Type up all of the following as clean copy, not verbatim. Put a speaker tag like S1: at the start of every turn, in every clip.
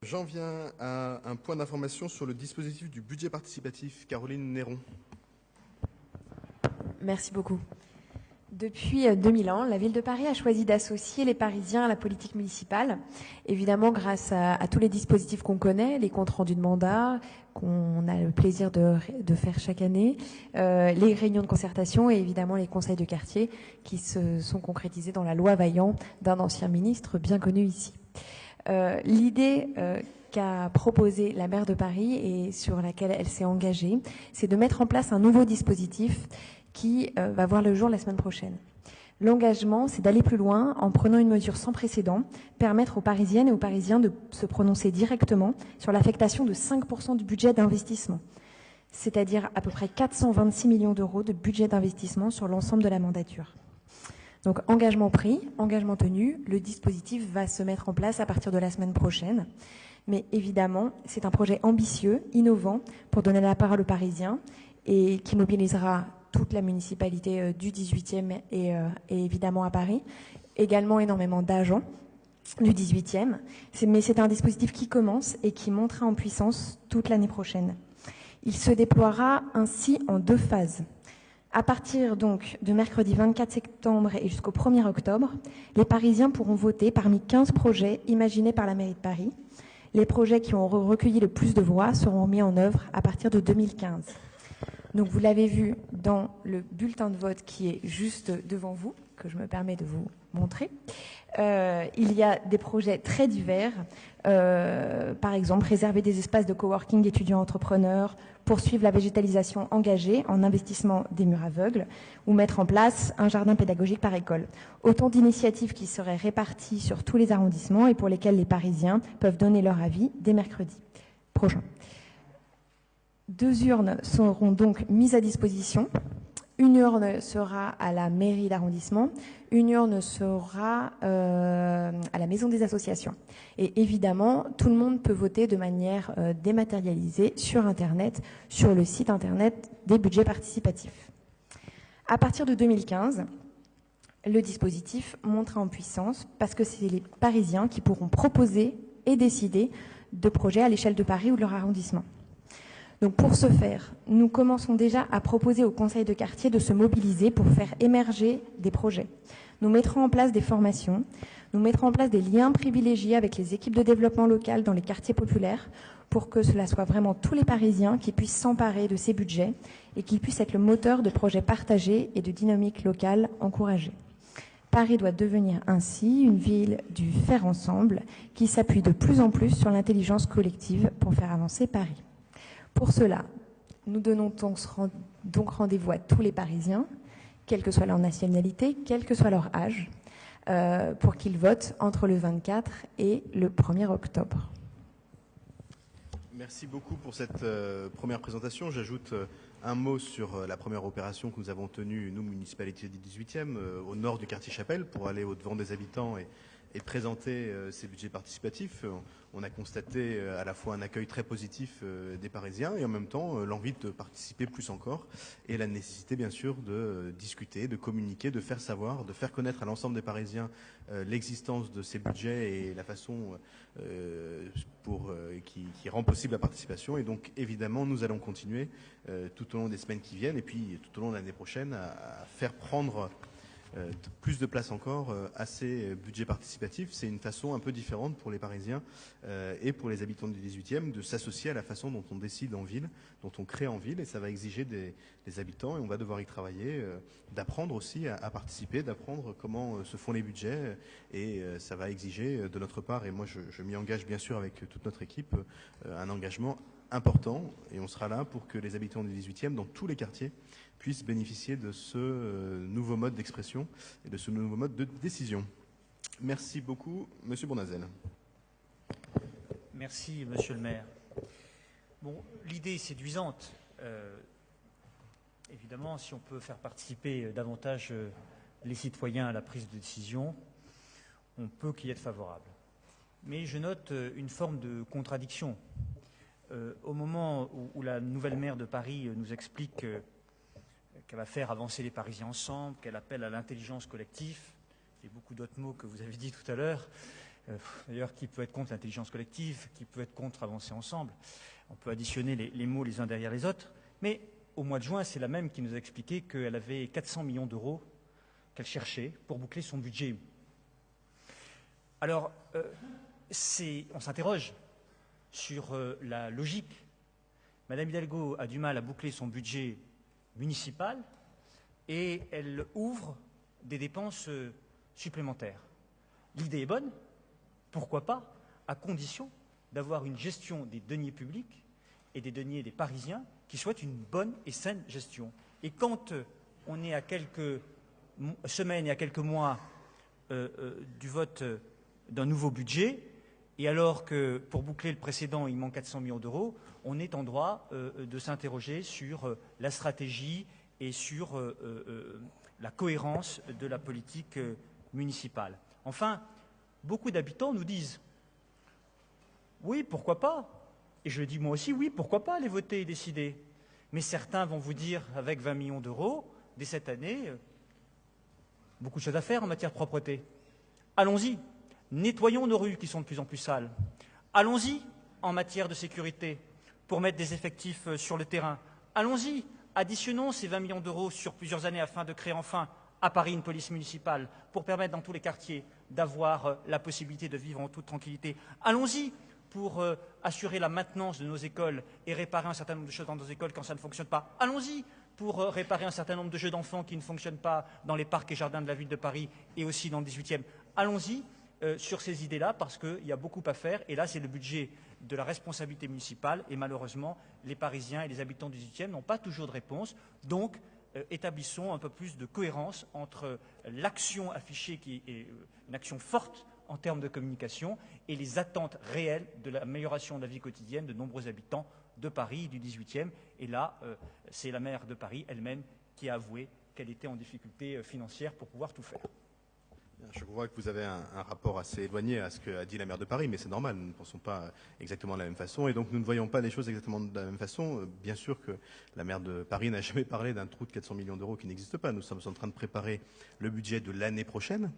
S1: j'en viens à un point d'information sur le dispositif du budget participatif. Caroline Néron.
S2: Merci beaucoup. Depuis 2000 ans, la ville de Paris a choisi d'associer les Parisiens à la politique municipale, évidemment grâce à tous les dispositifs qu'on connaît, les comptes rendus de mandat, qu'on a le plaisir de faire chaque année, les réunions de concertation et évidemment les conseils de quartier qui se sont concrétisés dans la loi Vaillant d'un ancien ministre bien connu ici. L'idée qu'a proposée la maire de Paris et sur laquelle elle s'est engagée, c'est de mettre en place un nouveau dispositif qui va voir le jour la semaine prochaine. L'engagement, c'est d'aller plus loin en prenant une mesure sans précédent, permettre aux Parisiennes et aux Parisiens de se prononcer directement sur l'affectation de 5% du budget d'investissement, c'est-à-dire à peu près 426 millions d'euros de budget d'investissement sur l'ensemble de la mandature. Donc engagement pris, engagement tenu, le dispositif va se mettre en place à partir de la semaine prochaine. Mais évidemment, c'est un projet ambitieux, innovant, pour donner la parole aux Parisiens et qui mobilisera toute la municipalité du 18e et évidemment à Paris, également énormément d'agents du 18e. Mais c'est un dispositif qui commence et qui montera en puissance toute l'année prochaine. Il se déploiera ainsi en 2 phases. À partir donc de mercredi 24 septembre et jusqu'au 1er octobre, les Parisiens pourront voter parmi 15 projets imaginés par la mairie de Paris. Les projets qui ont recueilli le plus de voix seront mis en œuvre à partir de 2015. Donc vous l'avez vu dans le bulletin de vote qui est juste devant vous, que je me permets de vous montrer. Il y a des projets très divers, par exemple réserver des espaces de coworking étudiants entrepreneurs, poursuivre la végétalisation engagée en investissement des murs aveugles ou mettre en place un jardin pédagogique par école. Autant d'initiatives qui seraient réparties sur tous les arrondissements et pour lesquelles les Parisiens peuvent donner leur avis dès mercredi prochain. 2 urnes seront donc mises à disposition. Une urne sera à la mairie d'arrondissement, une urne sera à la maison des associations. Et évidemment, tout le monde peut voter de manière dématérialisée sur Internet, sur le site Internet des budgets participatifs. À partir de 2015, le dispositif montera en puissance parce que c'est les Parisiens qui pourront proposer et décider de projets à l'échelle de Paris ou de leur arrondissement. Donc pour ce faire, nous commençons déjà à proposer au conseil de quartier de se mobiliser pour faire émerger des projets. Nous mettrons en place des formations, nous mettrons en place des liens privilégiés avec les équipes de développement local dans les quartiers populaires pour que cela soit vraiment tous les Parisiens qui puissent s'emparer de ces budgets et qu'ils puissent être le moteur de projets partagés et de dynamique locale encouragée. Paris doit devenir ainsi une ville du faire ensemble qui s'appuie de plus en plus sur l'intelligence collective pour faire avancer Paris. Pour cela, nous donnons donc rendez-vous à tous les Parisiens, quelle que soit leur nationalité, quel que soit leur âge, pour qu'ils votent entre le 24 et le 1er octobre.
S1: Merci beaucoup pour cette première présentation. J'ajoute un mot sur la première opération que nous avons tenue, nous, municipalité du 18e, au nord du quartier Chapelle, pour aller au-devant des habitants et présenter ces budgets participatifs. On a constaté à la fois un accueil très positif des Parisiens et en même temps l'envie de participer plus encore et la nécessité bien sûr de discuter, de communiquer, de faire savoir, de faire connaître à l'ensemble des Parisiens l'existence de ces budgets et la façon qui rend possible la participation. Et donc évidemment nous allons continuer tout au long des semaines qui viennent et puis tout au long de l'année prochaine à faire prendre plus de place encore à ces budgets participatifs. C'est une façon un peu différente pour les Parisiens et pour les habitants du 18e de s'associer à la façon dont on décide en ville, dont on crée en ville, et ça va exiger des habitants et on va devoir y travailler, d'apprendre aussi à participer, d'apprendre comment se font les budgets et ça va exiger de notre part, et moi je m'y engage bien sûr avec toute notre équipe, un engagement important et on sera là pour que les habitants du 18e dans tous les quartiers puissent bénéficier de ce nouveau mode d'expression et de ce nouveau mode de décision. Merci beaucoup, Monsieur Bournazel.
S3: Merci, Monsieur le maire. Bon, l'idée est séduisante. Évidemment, si on peut faire participer davantage les citoyens à la prise de décision, on peut qu'y être favorable. Mais je note une forme de contradiction. Au moment où la nouvelle maire de Paris nous explique qu'elle va faire avancer les Parisiens ensemble, qu'elle appelle à l'intelligence collective, et beaucoup d'autres mots que vous avez dit tout à l'heure, D'ailleurs, qui peut être contre l'intelligence collective, qui peut être contre avancer ensemble. On peut additionner les mots les uns derrière les autres. Mais au mois de juin, c'est la même qui nous a expliqué qu'elle avait 400 millions d'euros qu'elle cherchait pour boucler son budget. Alors, on s'interroge sur la logique. Madame Hidalgo a du mal à boucler son budget municipal et elle ouvre des dépenses supplémentaires. L'idée est bonne, pourquoi pas, à condition d'avoir une gestion des deniers publics et des deniers des Parisiens qui soit une bonne et saine gestion. Et quand on est à quelques semaines et à quelques mois du vote d'un nouveau budget, et alors que pour boucler le précédent, il manque 400 millions d'euros, on est en droit de s'interroger sur la stratégie et sur la cohérence de la politique municipale. Enfin, beaucoup d'habitants nous disent « Oui, pourquoi pas ?» Et je le dis moi aussi, oui, pourquoi pas les voter et décider. Mais certains vont vous dire, avec 20 millions d'euros, dès cette année, beaucoup de choses à faire en matière de propreté. Allons-y, nettoyons nos rues qui sont de plus en plus sales. Allons-y en matière de sécurité pour mettre des effectifs sur le terrain. Allons-y, additionnons ces 20 millions d'euros sur plusieurs années afin de créer enfin à Paris une police municipale pour permettre dans tous les quartiers d'avoir la possibilité de vivre en toute tranquillité. Allons-y pour assurer la maintenance de nos écoles et réparer un certain nombre de choses dans nos écoles quand ça ne fonctionne pas. Allons-y pour réparer un certain nombre de jeux d'enfants qui ne fonctionnent pas dans les parcs et jardins de la ville de Paris et aussi dans le 18e. Allons-y sur ces idées-là parce qu'il y a beaucoup à faire et là c'est le budget de la responsabilité municipale et malheureusement les Parisiens et les habitants du 18e n'ont pas toujours de réponse. Donc établissons un peu plus de cohérence entre l'action affichée qui est une action forte en termes de communication et les attentes réelles de l'amélioration de la vie quotidienne de nombreux habitants de Paris, du 18e. Et là, c'est la maire de Paris elle-même qui a avoué qu'elle était en difficulté financière pour pouvoir tout faire.
S1: Je vois que vous avez un rapport assez éloigné à ce qu'a dit la maire de Paris, mais c'est normal, nous ne pensons pas exactement de la même façon, et donc nous ne voyons pas les choses exactement de la même façon. Bien sûr que la maire de Paris n'a jamais parlé d'un trou de 400 millions d'euros qui n'existe pas. Nous sommes en train de préparer le budget de l'année prochaine,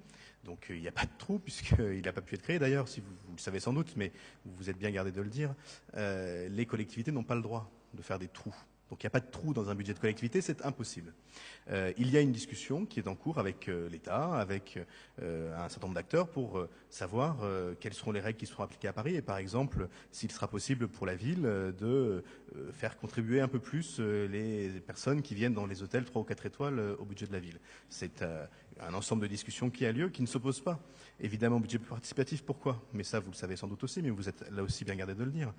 S1: donc il n'y a pas de trou, puisqu'il n'a pas pu être créé d'ailleurs, si vous le savez sans doute, mais vous vous êtes bien gardé de le dire. Les collectivités n'ont pas le droit de faire des trous. Donc il n'y a pas de trou dans un budget de collectivité, c'est impossible. Il y a une discussion qui est en cours avec l'État, avec un certain nombre d'acteurs pour savoir quelles seront les règles qui seront appliquées à Paris et par exemple s'il sera possible pour la ville de faire contribuer un peu plus les personnes qui viennent dans les hôtels 3 ou 4 étoiles au budget de la ville. C'est un ensemble de discussions qui a lieu, qui ne s'oppose pas. Évidemment, au budget participatif, pourquoi? Mais ça, vous le savez sans doute aussi, mais vous êtes là aussi bien gardé de le dire.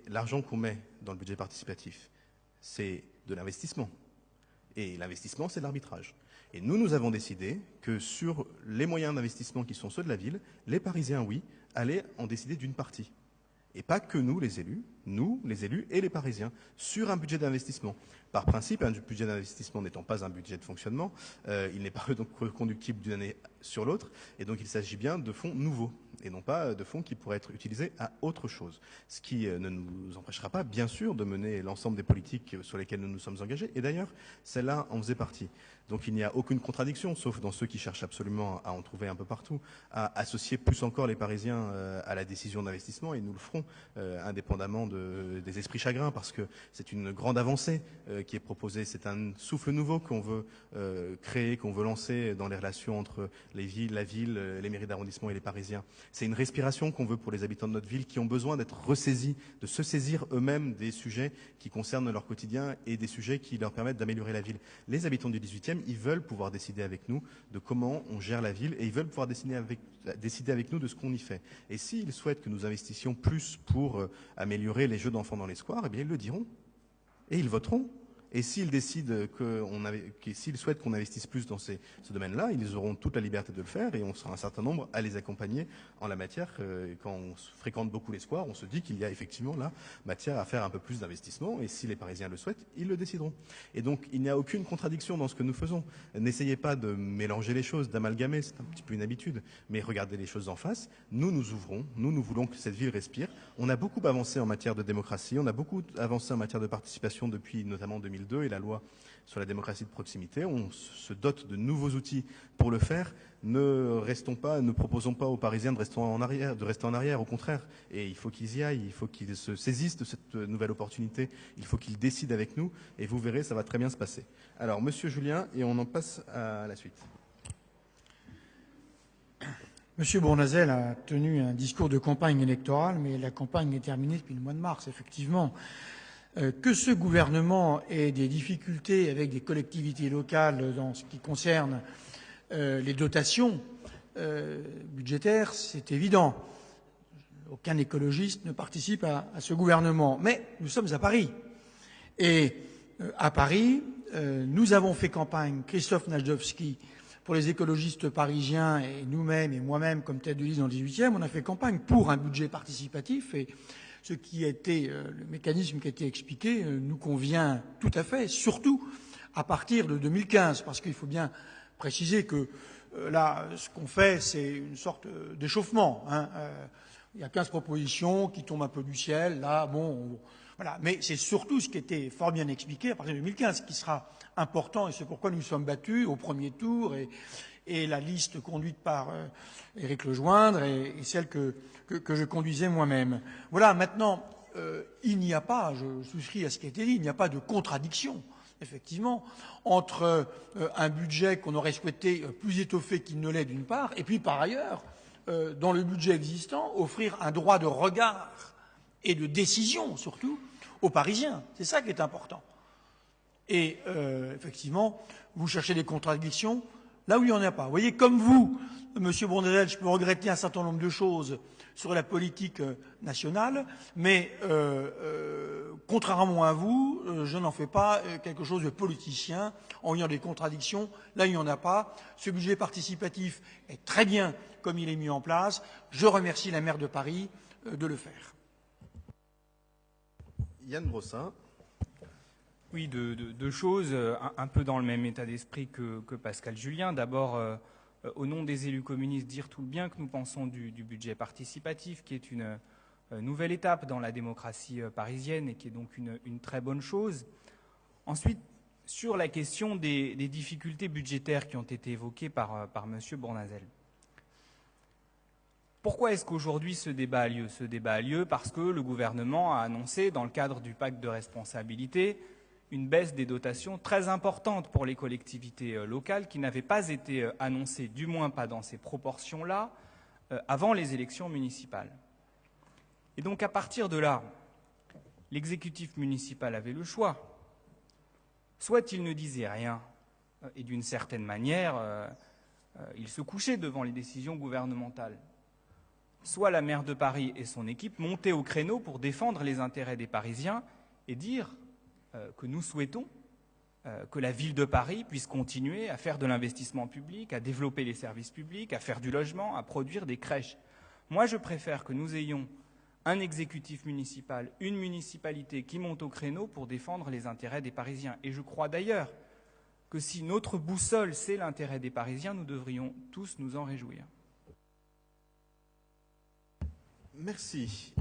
S1: L'argent qu'on met dans le budget participatif, c'est de l'investissement. Et l'investissement, c'est de l'arbitrage. Et nous avons décidé que sur les moyens d'investissement qui sont ceux de la ville, les Parisiens, oui, allaient en décider d'une partie. Et pas que nous, les élus et les Parisiens, sur un budget d'investissement. Par principe, un budget d'investissement n'étant pas un budget de fonctionnement, il n'est pas donc reconductible d'une année sur l'autre, et donc il s'agit bien de fonds nouveaux, et non pas de fonds qui pourraient être utilisés à autre chose. Ce qui ne nous empêchera pas, bien sûr, de mener l'ensemble des politiques sur lesquelles nous nous sommes engagés, et d'ailleurs, celle-là en faisait partie. Donc il n'y a aucune contradiction, sauf dans ceux qui cherchent absolument à en trouver un peu partout, à associer plus encore les Parisiens à la décision d'investissement, et nous le ferons indépendamment des esprits chagrins, parce que c'est une grande avancée qui est proposée. C'est un souffle nouveau qu'on veut créer, qu'on veut lancer dans les relations entre les villes, la ville, les mairies d'arrondissement et les Parisiens. C'est une respiration qu'on veut pour les habitants de notre ville qui ont besoin d'être ressaisis, de se saisir eux-mêmes des sujets qui concernent leur quotidien et des sujets qui leur permettent d'améliorer la ville. Les habitants du 18e, ils veulent pouvoir décider avec nous de comment on gère la ville et ils veulent pouvoir décider avec nous de ce qu'on y fait. Et s'ils souhaitent que nous investissions plus pour améliorer les jeux d'enfants dans les squares, eh bien ils le diront. Et ils voteront. Et s'ils décident s'ils souhaitent qu'on investisse plus dans ce domaine-là, ils auront toute la liberté de le faire et on sera un certain nombre à les accompagner en la matière. Quand on fréquente beaucoup les squares, on se dit qu'il y a effectivement là matière à faire un peu plus d'investissement et si les Parisiens le souhaitent, ils le décideront. Et donc il n'y a aucune contradiction dans ce que nous faisons. N'essayez pas de mélanger les choses, d'amalgamer, c'est un petit peu une habitude, mais regardez les choses en face. Nous ouvrons, nous voulons que cette ville respire. On a beaucoup avancé en matière de démocratie, on a beaucoup avancé en matière de participation depuis notamment 2010. 2002 et la loi sur la démocratie de proximité. On se dote de nouveaux outils pour le faire. Ne proposons pas aux Parisiens de rester en arrière, au contraire. Et il faut qu'ils y aillent, il faut qu'ils se saisissent de cette nouvelle opportunité, il faut qu'ils décident avec nous, et vous verrez, ça va très bien se passer. Alors, Monsieur Julien, et on en passe à la suite.
S4: Monsieur Bournazel a tenu un discours de campagne électorale, mais la campagne est terminée depuis le mois de mars, effectivement. Que ce gouvernement ait des difficultés avec des collectivités locales dans ce qui concerne les dotations budgétaires, c'est évident. Aucun écologiste ne participe à ce gouvernement. Mais nous sommes à Paris. Et à Paris, nous avons fait campagne, Christophe Najdovski, pour les écologistes parisiens et nous-mêmes et moi-même comme tête de liste dans le 18e, on a fait campagne pour un budget participatif et ce qui a été, le mécanisme qui a été expliqué nous convient tout à fait, surtout à partir de 2015, parce qu'il faut bien préciser que là, ce qu'on fait, c'est une sorte d'échauffement. Il y a 15 propositions qui tombent un peu du ciel, là, bon, voilà. Mais c'est surtout ce qui était fort bien expliqué à partir de 2015 qui sera important, et c'est pourquoi nous sommes battus au premier tour, et la liste conduite par Éric Lejoindre et celle que je conduisais moi-même. Voilà, maintenant, il n'y a pas, je souscris à ce qui a été dit, il n'y a pas de contradiction, effectivement, entre un budget qu'on aurait souhaité plus étoffé qu'il ne l'est d'une part, et puis par ailleurs, dans le budget existant, offrir un droit de regard et de décision, surtout, aux Parisiens. C'est ça qui est important. Et effectivement, vous cherchez des contradictions là où il n'y en a pas. Vous voyez, comme vous, Monsieur Bournazel, je peux regretter un certain nombre de choses sur la politique nationale, mais contrairement à vous, je n'en fais pas quelque chose de politicien en voyant des contradictions là où il n'y en a pas. Ce budget participatif est très bien comme il est mis en place. Je remercie la maire de Paris de le faire.
S1: Yann Brossin.
S5: Oui, deux choses, un peu dans le même état d'esprit que Pascal Julien. D'abord, au nom des élus communistes, dire tout le bien que nous pensons du budget participatif, qui est une nouvelle étape dans la démocratie parisienne et qui est donc une très bonne chose. Ensuite, sur la question des difficultés budgétaires qui ont été évoquées par M. Bournazel. Pourquoi est-ce qu'aujourd'hui ce débat a lieu ? Ce débat a lieu parce que le gouvernement a annoncé, dans le cadre du pacte de responsabilité, une baisse des dotations très importante pour les collectivités locales qui n'avait pas été annoncée, du moins pas dans ces proportions-là, avant les élections municipales. Et donc à partir de là, l'exécutif municipal avait le choix. Soit il ne disait rien, et d'une certaine manière, il se couchait devant les décisions gouvernementales. Soit la maire de Paris et son équipe montaient au créneau pour défendre les intérêts des Parisiens et dire que nous souhaitons que la ville de Paris puisse continuer à faire de l'investissement public, à développer les services publics, à faire du logement, à produire des crèches. Moi, je préfère que nous ayons un exécutif municipal, une municipalité qui monte au créneau pour défendre les intérêts des Parisiens. Et je crois d'ailleurs que si notre boussole, c'est l'intérêt des Parisiens, nous devrions tous nous en réjouir.
S1: Merci.